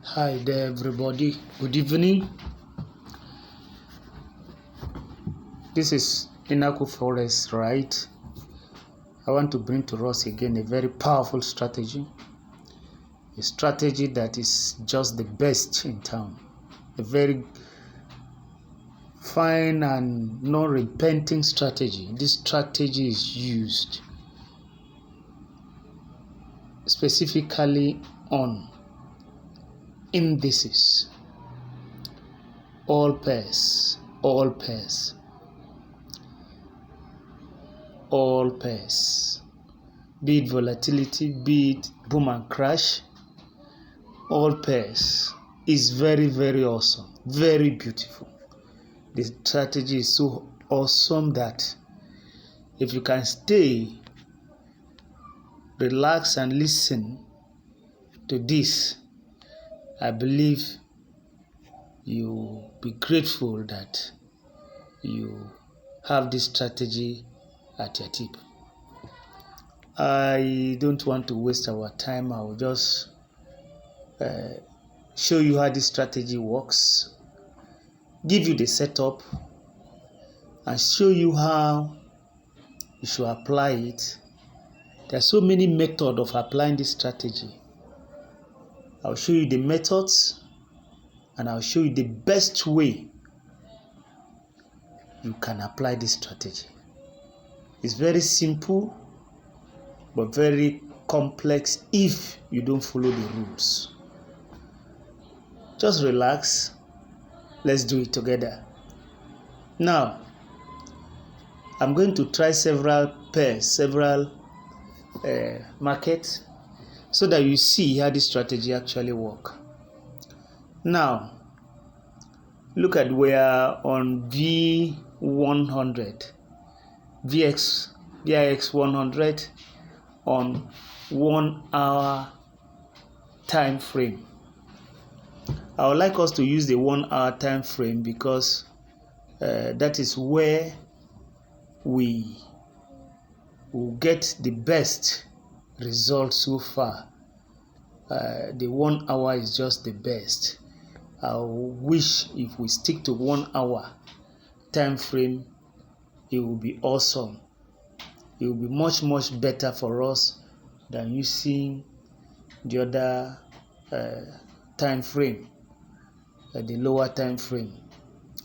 Hi there, everybody. Good evening. This is Inaku Forest, right? I want to bring to us again a very powerful strategy. A strategy that is just the best in town. A very fine and non-repenting strategy. This strategy is used specifically on indices. All pairs. Be it volatility, be it boom and crash, all pairs is very, very awesome, very beautiful. The strategy is so awesome that if you can stay, relax and listen to this, I believe you'll be grateful that you have this strategy at your tip. I don't want to waste our time. I will just show you how this strategy works, give you the setup, and show you how you should apply it. There are so many methods of applying this strategy. I'll show you the methods, and I'll show you the best way you can apply this strategy. It's very simple, but very complex if you don't follow the rules. Just relax. Let's do it together. Now, I'm going to try several pairs, markets, so that you see how this strategy actually works. Now, look at we are on V100, VX 100 on 1 hour time frame. I would like us to use the 1 hour time frame because that is where we will get the best results so far. The 1 hour is just the best. I wish if we stick to 1 hour time frame, it will be awesome. It will be much better for us than using the other time frame, the lower time frame.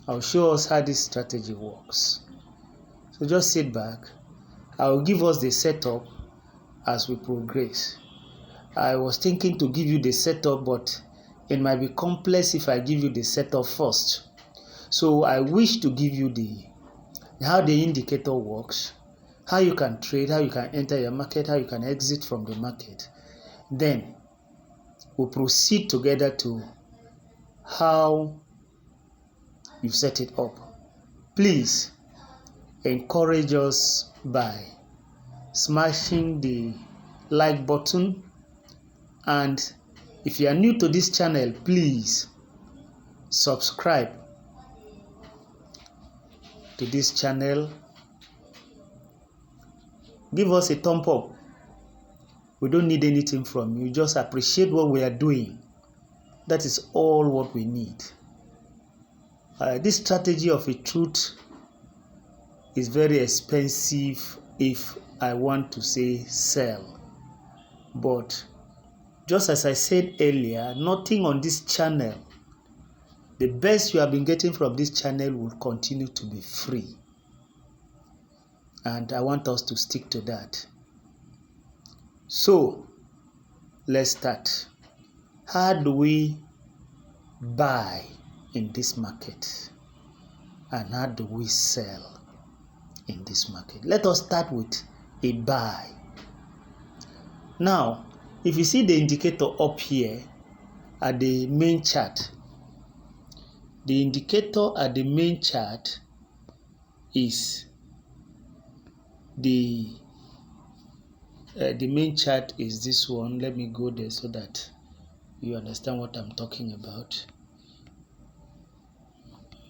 I'll show us how this strategy works. So just sit back. I'll give us the setup as we progress. I was thinking to give you the setup, but it might be complex if I give you the setup first. So I wish to give you how the indicator works, how you can trade, how you can enter your market, how you can exit from the market. Then we'll proceed together to how you set it up. Please encourage us by smashing the like button, and if you are new to this channel, please subscribe to this channel. Give us a thumb up. We don't need anything from you. Just appreciate what we are doing. That is all what we need. This strategy of a truth is very expensive if I want to say sell. But just as I said earlier, nothing on this channel, the best you have been getting from this channel will continue to be free. And I want us to stick to that. So, let's start. How do we buy in this market? And how do we sell in this market? Let us start with a buy. Now, if you see the indicator up here at the main chart, the indicator at the main chart is the main chart is this one. Let me go there so that you understand what I'm talking about.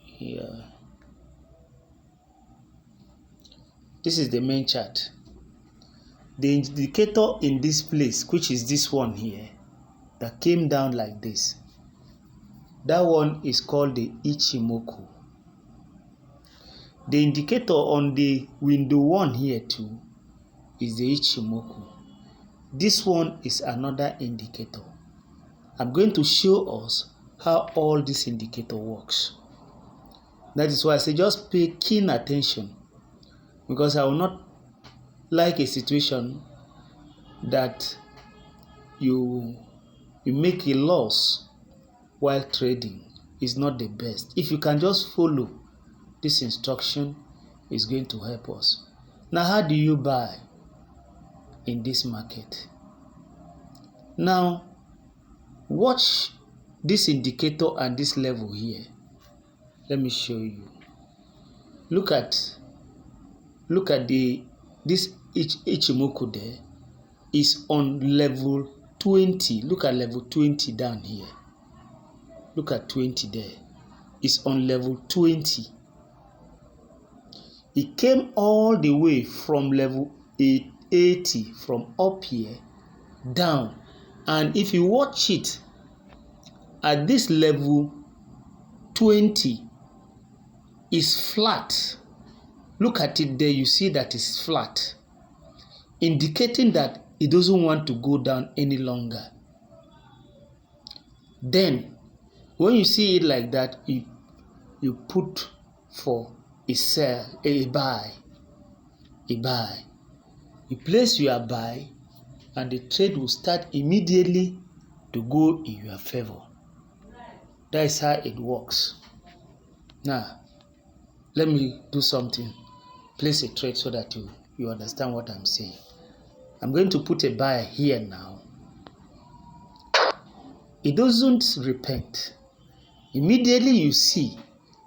Here, this is the main chart. The indicator in this place, which is this one here, that came down like this, That one is called the Ichimoku. The indicator on the window 1 here too is the Ichimoku. This one is another indicator. I'm going to show us how all this indicator works. That is why I say just pay keen attention, because I will not like a situation that you make a loss while trading. Is not the best. If you can just follow this instruction, is going to help us. Now, how do you buy in this market? Now, watch this indicator and this level here. Let me show you. Look at this Ichimoku there is on level 20. Look at level 20 down here. Look at 20 there. It's on level 20. It came all the way from level 80 from up here down. And if you watch it at this level 20 is flat. Look at it there, you see that it's flat, indicating that it doesn't want to go down any longer. Then when you see it like that, you put for a sell, a buy. You place your buy and the trade will start immediately to go in your favor. That is how it works. Now, let me do something. Place a trade so that you understand what I'm saying. I'm going to put a buy here now. It doesn't repent. Immediately you see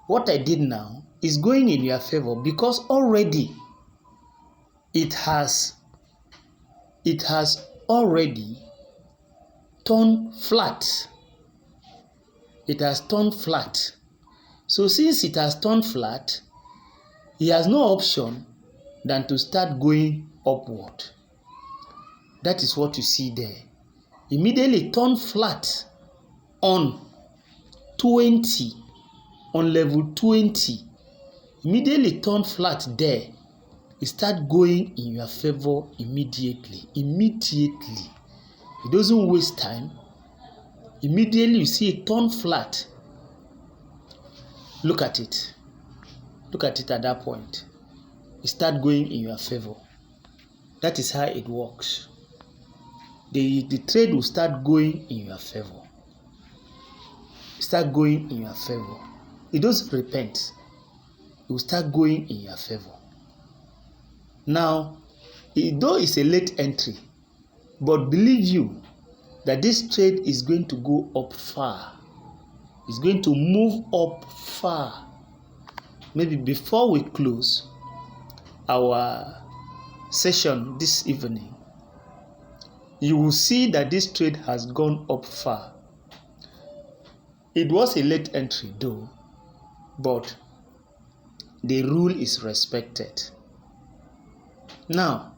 what I did now is going in your favor, because already it has already turned flat. It has turned flat. So since it has turned flat, he has no option than to start going upward. That is what you see there. Immediately turn flat on 20, on level 20. Immediately turn flat there. It start going in your favor immediately. Immediately. It doesn't waste time. Immediately you see it turn flat. Look at it. Look at it at that point. It start going in your favor. That is how it works. The trade will start going in your favor. Start going in your favor. It doesn't repent. It will start going in your favor. Now, though it's a late entry, but believe you that this trade is going to go up far. It's going to move up far. Maybe before we close our session this evening, you will see that this trade has gone up far. It was a late entry though, but the rule is respected. Now,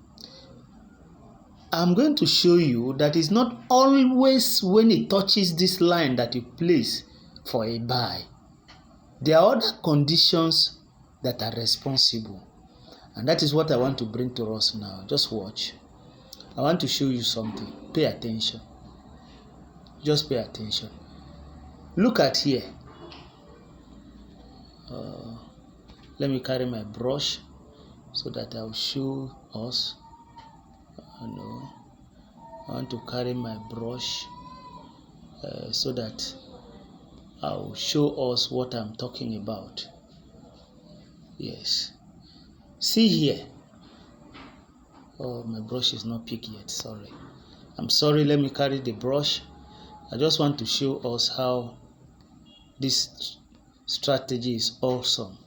I'm going to show you that it's not always when it touches this line that you place for a buy. There are other conditions that are responsible. And that is what I want to bring to us now. Just watch. I want to show you something. Pay attention. Just pay attention. Look at here. Let me carry my brush so that I'll show us. I want to carry my brush so that I'll show us what I'm talking about. Yes. See here. Oh, my brush is not picked yet. Sorry. I'm sorry. Let me carry the brush. I just want to show us how this strategy is awesome.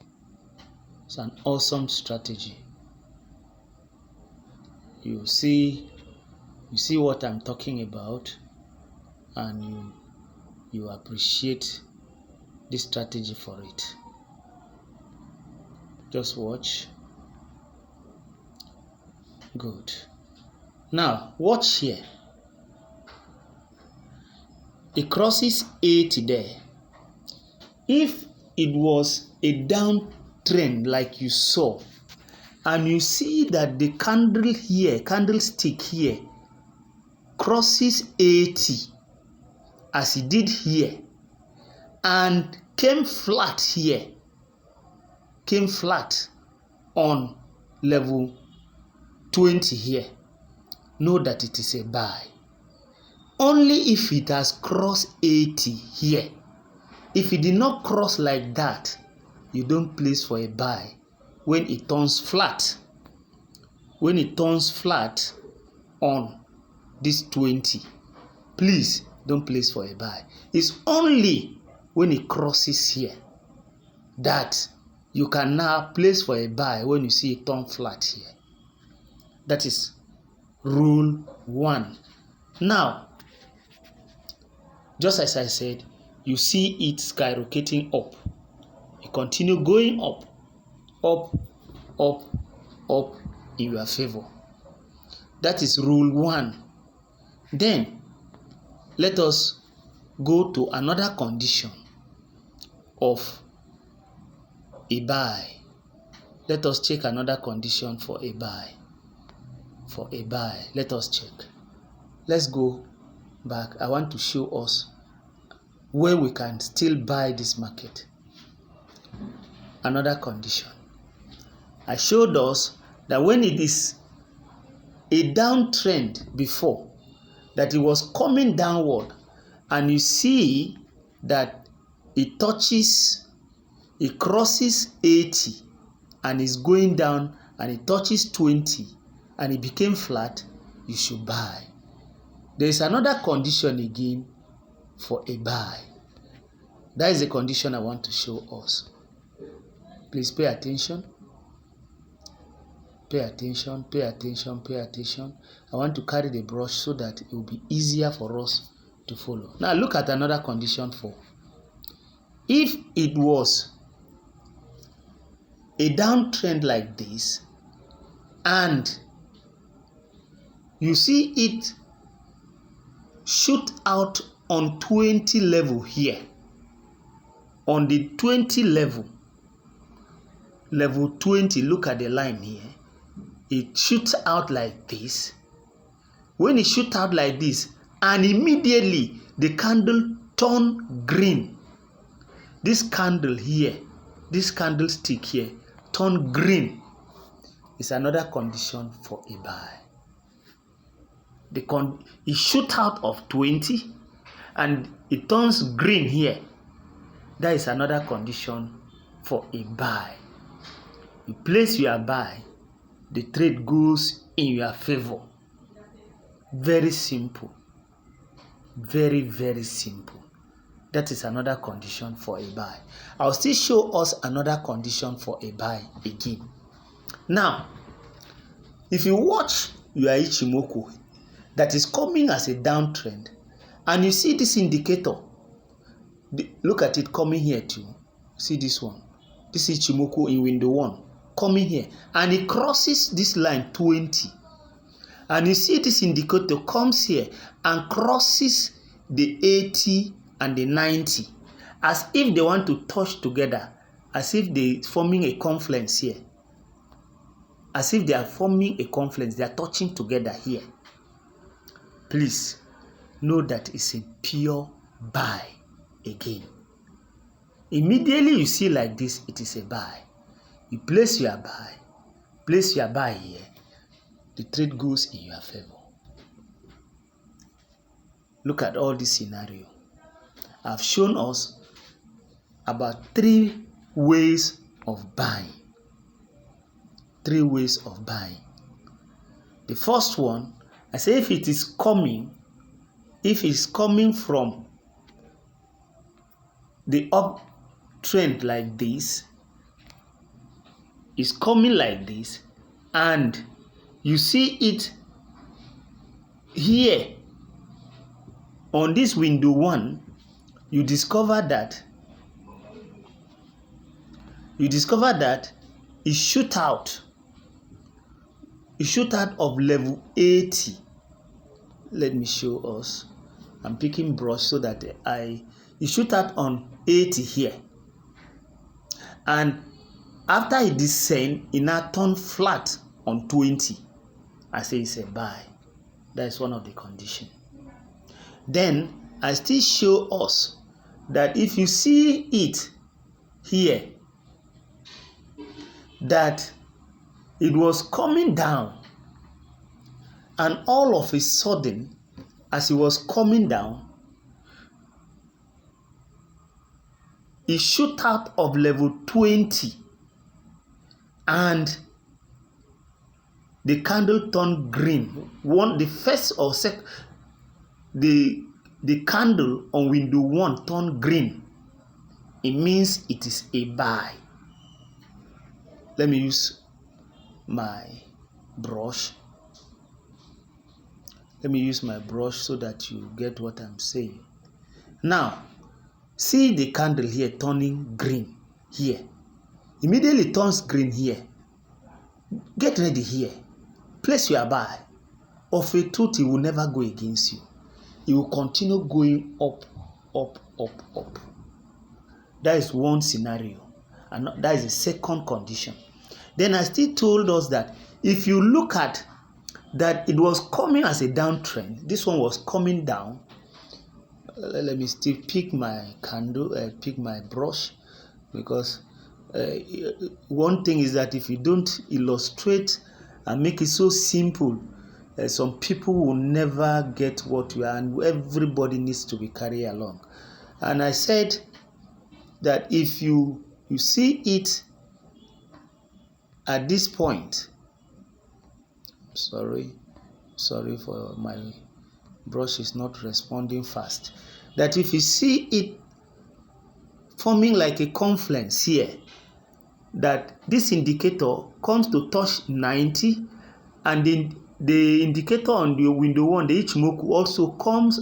It's an awesome strategy. You see what I'm talking about, and you appreciate this strategy for it. Just watch. Good. Now watch here. It crosses 80 there. if it was a downtrend like you saw, and you see that the candlestick here crosses 80 as it did here and came flat here, came flat on level 20 here, know that it is a buy. Only if it has crossed 80 here. If it did not cross like that, you don't place for a buy. When it turns flat, when it turns flat on this 20, please don't place for a buy. It's only when it crosses here that you can now place for a buy when you see it turn flat here. That is rule 1. Now, just as I said, you see it skyrocketing up. You continue going up, up, up, up in your favor. That is rule 1. Then, let us go to another condition of a buy. Let us check another condition for a buy. For a buy, let us check. Let's go back. I want to show us where we can still buy this market. Another condition. I showed us that when it is a downtrend before, that it was coming downward, and you see that it crosses 80 and is going down, and it touches 20 and it became flat, you should buy. There is another condition again for a buy. That is the condition I want to show us. Please pay attention. Pay attention, pay attention, pay attention. I want to carry the brush so that it will be easier for us to follow. Now look at another condition 4. If it was a downtrend like this and you see it shoot out on 20 level here, on the 20 level 20, look at the line here, it shoots out like this. When it shoots out like this and immediately the candle turn green, this candle here, this candlestick here turn green, is another condition for a buy. It shoots out of 20 and it turns green here. That is another condition for a buy. You place your buy, the trade goes in your favor. Very simple. Very, very simple. That is another condition for a buy. I'll still show us another condition for a buy again. Now, if you watch your Ichimoku that is coming as a downtrend, and you see this indicator, look at it coming here too. See this one. This is Ichimoku in window 1 coming here, and it crosses this line 20. And you see this indicator comes here and crosses the 80 and the 90, as if they want to touch together, as if they forming a confluence here. As if they are forming a confluence, they are touching together here. Please know that it's a pure buy again. Immediately you see like this, it is a buy. You place your buy here, the trade goes in your favor. Look at all this scenario. I've shown us about 3 ways of buying. 3 ways of buying. The first one, I say if it's coming from the uptrend like this, is coming like this, and you see it here on this window 1, you discover that it shoot out of level 80. Let me show us. I'm picking brush so that it shoot out on 80 here. And after it descend, it now turn flat on 20. I say it's a buy. That is one of the conditions. Then I still show us that if you see it here, that it was coming down, and all of a sudden, as it was coming down, it shoot out of level 20, and the candle turned green. The first or second, the candle on window 1 turned green. It means it is a buy. Let me use my brush. Let me use my brush so that you get what I'm saying. Now, see the candle here turning green here. Immediately turns green here. Get ready here. Place your buy. Of a truth, it will never go against you. It will continue going up, up, up, up. That is one scenario. And that is the second condition. Then I still told us that if you look at that it was coming as a downtrend, this one was coming down. Let me still pick my candle, pick my brush, because one thing is that if you don't illustrate and make it so simple, some people will never get what you are, and everybody needs to be carried along. And I said that if you see it at this point, sorry for my brush is not responding fast, that if you see it forming like a confluence here, that this indicator comes to touch 90, and the indicator on the window 1, the Ichimoku, also comes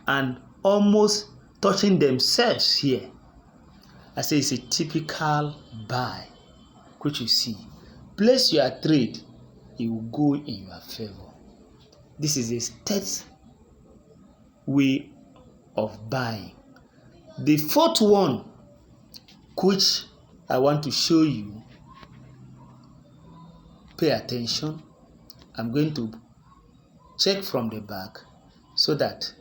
and almost touching themselves here. I say it's a typical buy, which you see. Place your trade, it will go in your favor. This is a third way of buying. The fourth one, which I want to show you, pay attention. I'm going to check from the back so that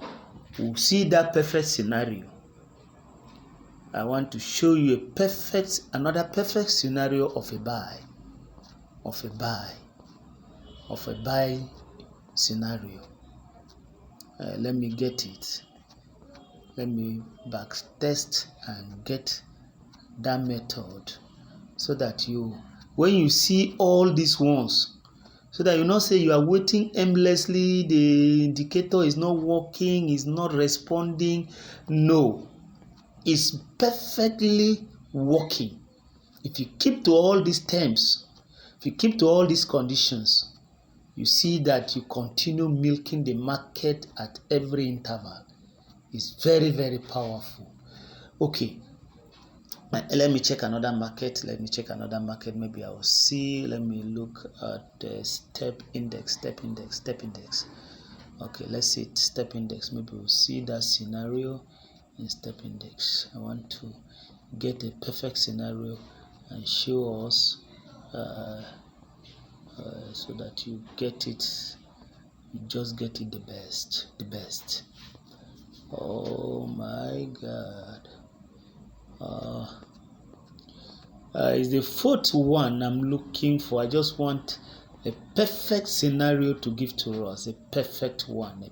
we'll see that perfect scenario. I want to show you another perfect scenario of a buy, scenario. Let me get it. Let me back test and get that method, so that when you see all these ones, so that you not say you are waiting aimlessly, the indicator is not working, is not responding. No, it's perfectly working. If you keep to all these terms, if you keep to all these conditions, you see that you continue milking the market at every interval. It's very, very powerful. Okay, let me check another market. Maybe I will see. Let me look at the step index. Okay, let's see step index. Maybe we'll see that scenario in step index. I want to get a perfect scenario and show us so that you get it. You just get it the best. Oh my God. It's the fourth one I'm looking for. I just want a perfect scenario to give to us. A perfect one.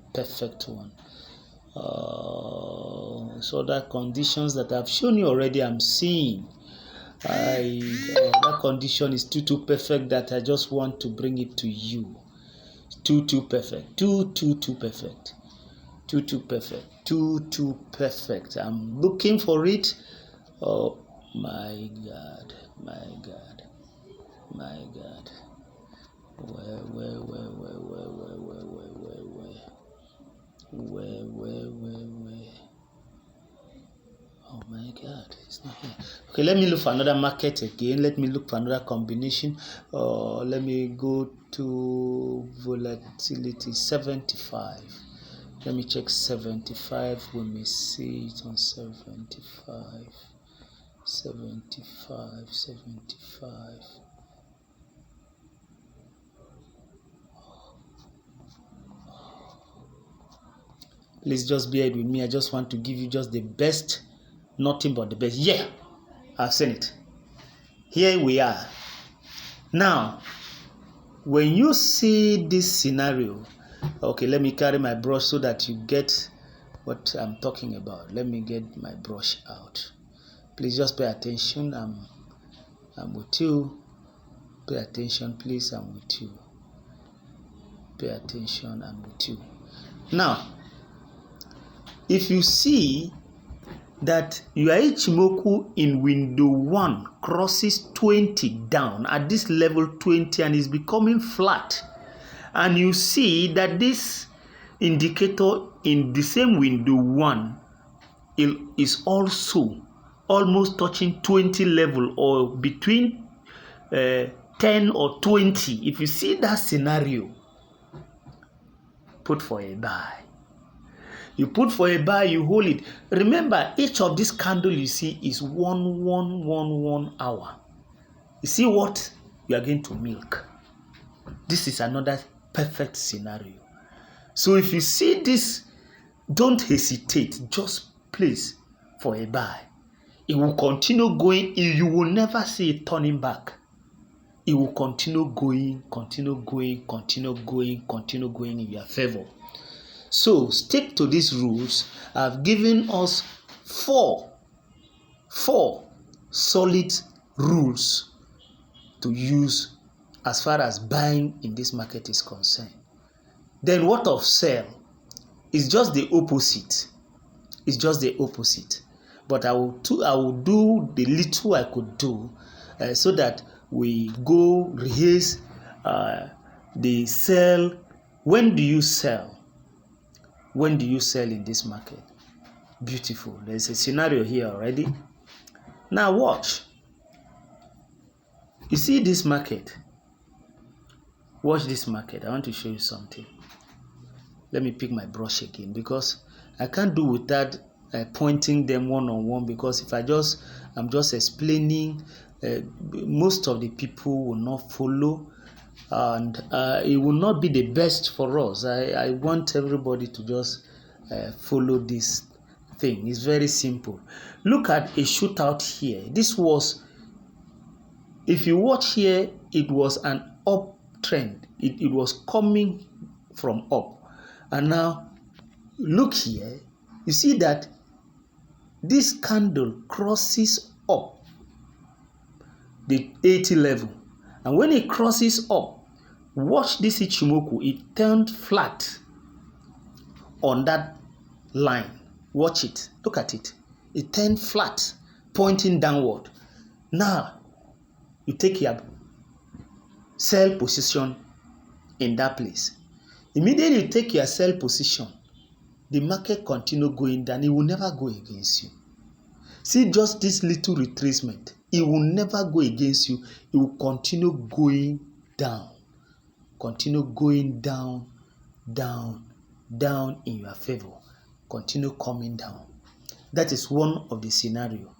So that conditions that I've shown you already, I'm seeing. That condition is too perfect that I just want to bring it to you. Too perfect. Too perfect. I'm looking for it. Oh my God. Where? Oh my God, it's not here. Okay, let me look for another market again. Let me look for another combination. Let me go to volatility 75. Let me check 75. We may see it on 75. 75, 75. Please just bear with me. I just want to give you just the best, nothing but the best. Yeah, I've seen it. Here we are. Now, when you see this scenario, okay, let me carry my brush so that you get what I'm talking about. Let me get my brush out. Please just pay attention. I'm with you. Pay attention, please. I'm with you. Pay attention. I'm with you. Now, if you see that your Ichimoku in window 1 crosses 20 down at this level 20 and is becoming flat, and you see that this indicator in the same window 1 is also almost touching 20 level, or between 10 or 20, if you see that scenario, put for a buy. You put for a buy, you hold it. Remember, each of these candles you see is 1 hour. You see what you are going to milk. This is another perfect scenario. So if you see this, don't hesitate. Just place for a buy. It will continue going. You will never see it turning back. It will continue going, continue going, continue going, continue going in your favor. So stick to these rules. I've given us four solid rules to use as far as buying in this market is concerned. Then what of sell? It's just the opposite. It's just the opposite. But I will do the little I could do so that we go rehearse the sell. When do you sell? When do you sell in this market? Beautiful. There's a scenario here already. Now watch. You see this market? Watch this market. I want to show you something. Let me pick my brush again, because I can't do without pointing them one-on-one, because if I'm just explaining, most of the people will not follow, and it will not be the best for us. I want everybody to just follow this thing. It's very simple. Look at a shootout here. This was, if you watch here, it was an uptrend. It was coming from up. And now look here. You see that this candle crosses up the 80 level. And when it crosses up, watch this Ichimoku. It turned flat on that line. Watch it. Look at it. It turned flat, pointing downward. Now, you take your sell position in that place. Immediately you take your sell position, the market continue going down. It will never go against you. See just this little retracement. It will never go against you. It will continue going down. Continue going down, down, down in your favor. Continue coming down. That is one of the scenario.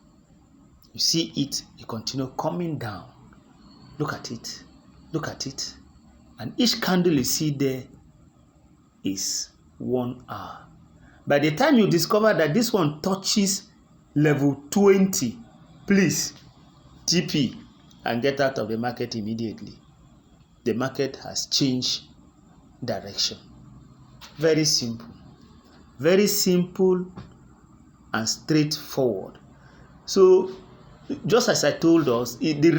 You see it, you continue coming down. Look at it. Look at it. And each candle you see there is 1 hour. By the time you discover that this one touches level 20, please TP and get out of the market immediately. The market has changed direction. Very simple. Very simple and straightforward. So just as I told us, the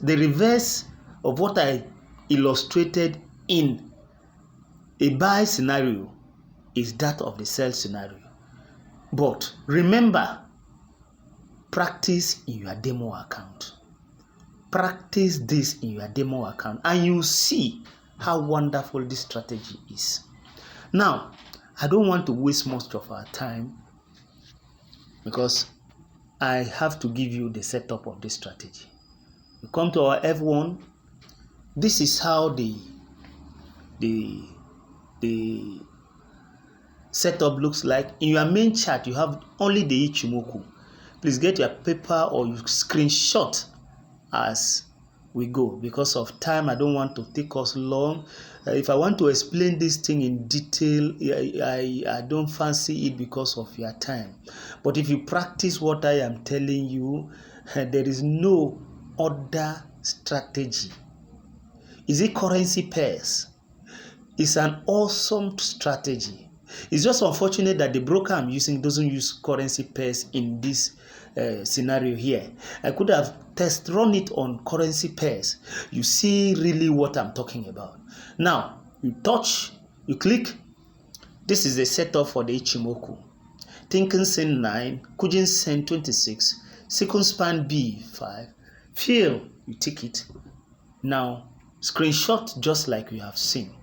reverse of what I illustrated in a buy scenario is that of the sell scenario. But remember, practice in your demo account. Practice this in your demo account and you see how wonderful this strategy is. Now, I don't want to waste most of our time because I have to give you the setup of this strategy. We come to our F1. This is how the setup looks like. In your main chart, you have only the Ichimoku. Please get your paper or you screenshot as we go. Because of time, I don't want to take us long. If I want to explain this thing in detail, I don't fancy it because of your time. But if you practice what I am telling you, there is no other strategy. Is it currency pairs? It's an awesome strategy. It's just unfortunate that the broker I'm using doesn't use currency pairs in this scenario here. I could have test run it on currency pairs. You see really what I'm talking about. Now, you touch, you click. This is the setup for the Ichimoku. Thinking Sen 9, Kujin Sen 26, second span B 5. Fill, you take it. Now, screenshot just like you have seen.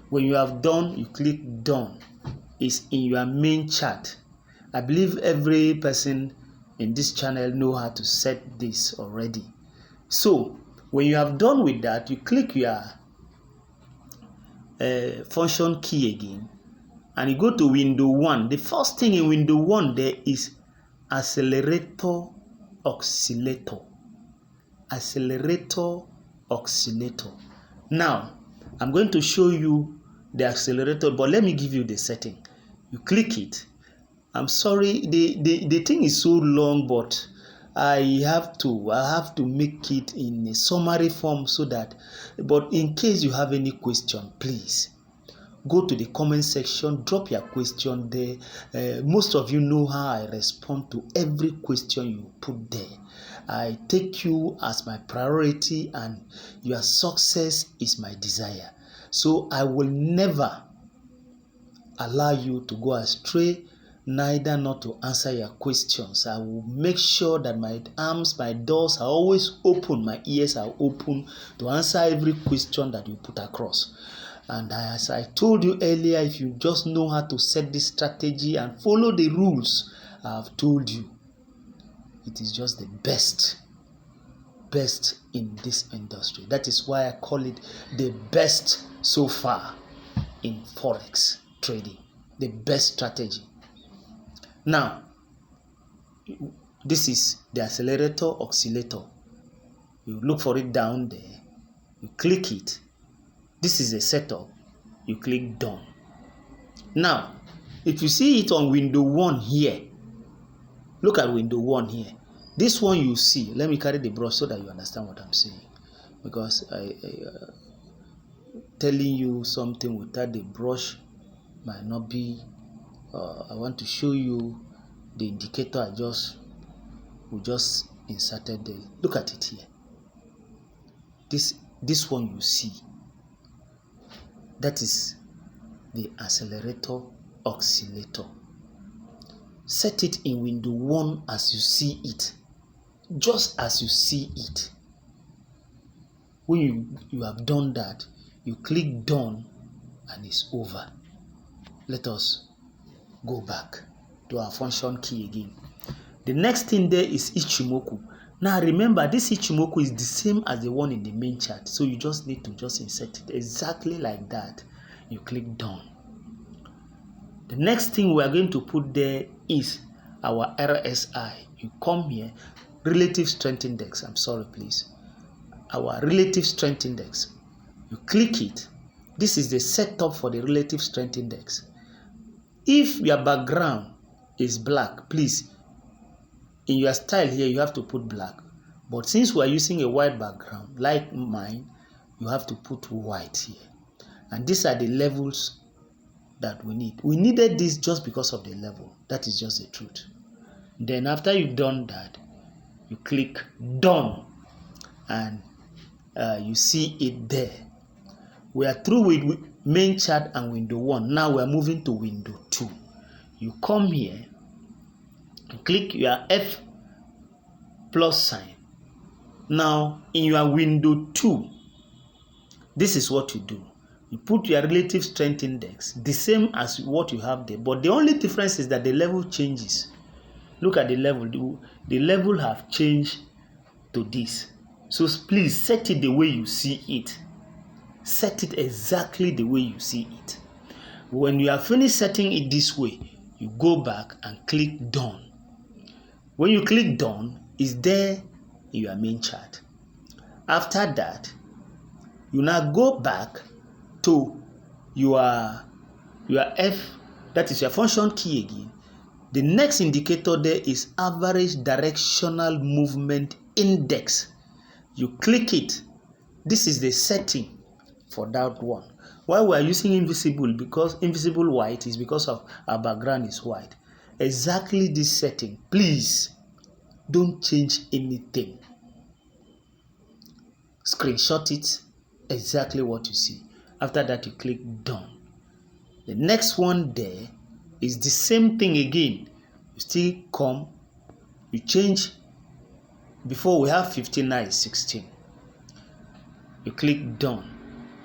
When you have done, you click done. It's in your main chart. I believe every person in this channel know how to set this already. So when you have done with that, you click your function key again and you go to window 1. The first thing in window 1 there is Accelerator Oscillator. Accelerator Oscillator. Now I'm going to show you the accelerator, but let me give you the setting. You click it. I'm sorry, the thing is so long, but I have to make it in a summary form so that, but in case you have any question, please go to the comment section, drop your question there. Most of you know how I respond to every question you put there. I take you as my priority and your success is my desire. So I will never allow you to go astray, neither not to answer your questions. I will make sure that my arms, my doors are always open, my ears are open to answer every question that you put across. And as I told you earlier, if you just know how to set this strategy and follow the rules I have told you, it is just the best in this industry. That is why I call it the best so far in forex trading, the best strategy. Now, this is the accelerator oscillator. You look for it down there, you click it. This is a setup. You click done. Now, if you see it on window 1 here, look at window 1 here. This one you see, let me carry the brush so that you understand what I'm saying. Because I telling you something without the brush might not be, I want to show you the indicator we just inserted there. Look at it here. This one you see, that is the accelerator oscillator. Set it in window 1 as you see it. Just as you see it. When you have done that, you click done and it's over. Let us go back to our function key again. The next thing there is Ichimoku. Now remember, this Ichimoku is the same as the one in the main chart. So you just need to just insert it exactly like that. You click done. The next thing we are going to put there is our RSI. You come here. Relative strength index. I'm sorry, please. Our relative strength index. You click it. This is the setup for the relative strength index. If your background is black, please, in your style here, you have to put black. But since we are using a white background, like mine, you have to put white here. And these are the levels that we need. We needed this just because of the level. That is just the truth. Then after you've done that, you click done and you see it there. We are through with main chart and window 1. Now we are moving to window 2. You come here and click your F plus sign. Now in your window 2, this is what you do. You put your relative strength index, the same as what you have there, but the only difference is that the level changes. Look at the level. The level have changed to this. So please set it the way you see it. Set it exactly the way you see it. When you are finished setting it this way, you go back and click done. When you click done, it's there in your main chart. After that, you now go back to your F, that is your function key again. The next indicator there is average directional movement index. You click it. This is the setting for that one. Why we are using invisible, because invisible white is because of our background is white. Exactly this setting. Please don't change anything. Screenshot it, exactly what you see. After that, you click done. The next one there is the same thing again. You still come, you change. Before we have 15, now is 16. You click done.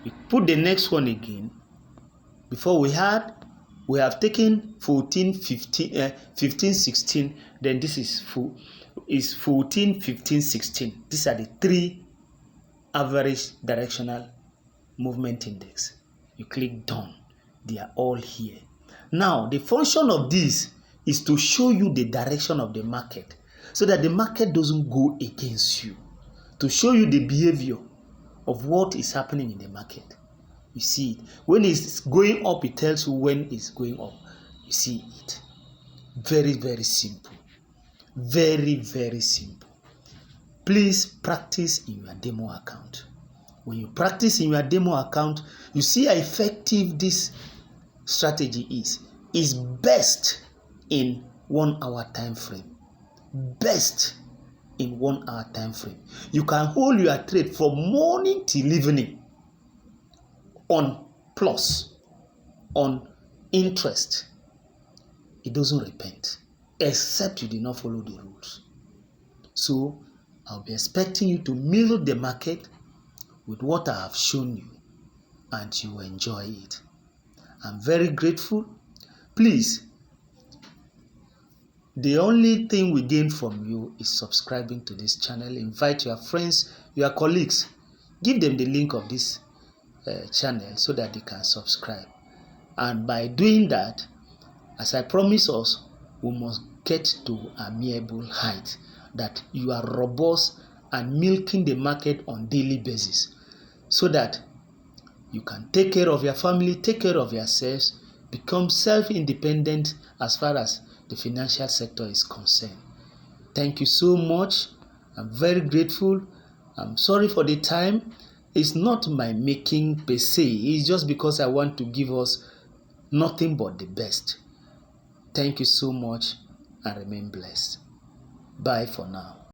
You put the next one again. Before we have taken 14, 15, 15, 16. Then this is 14, 15, 16. These are the three average directional movement index. You click done. They are all here. Now, the function of this is to show you the direction of the market so that the market doesn't go against you, to show you the behavior of what is happening in the market. You see it. When it's going up, it tells you when it's going up. You see it. Very, very simple. Very, very simple. Please practice in your demo account. When you practice in your demo account, you see how effective this strategy is. It's best in 1 hour time frame. Best in 1 hour time frame. You can hold your trade from morning till evening on plus, on interest. It doesn't repent, except you did not follow the rules. So I'll be expecting you to mirror the market with what I have shown you, and you will enjoy it. I'm very grateful. Please, the only thing we gain from you is subscribing to this channel. Invite your friends, your colleagues. Give them the link of this channel so that they can subscribe. And by doing that, as I promise us, we must get to a amiable height that you are robust and milking the market on daily basis so that you can take care of your family, take care of yourselves, become self-independent as far as the financial sector is concerned. Thank you so much. I'm very grateful. I'm sorry for the time. It's not my making per se. It's just because I want to give us nothing but the best. Thank you so much and remain blessed. Bye for now.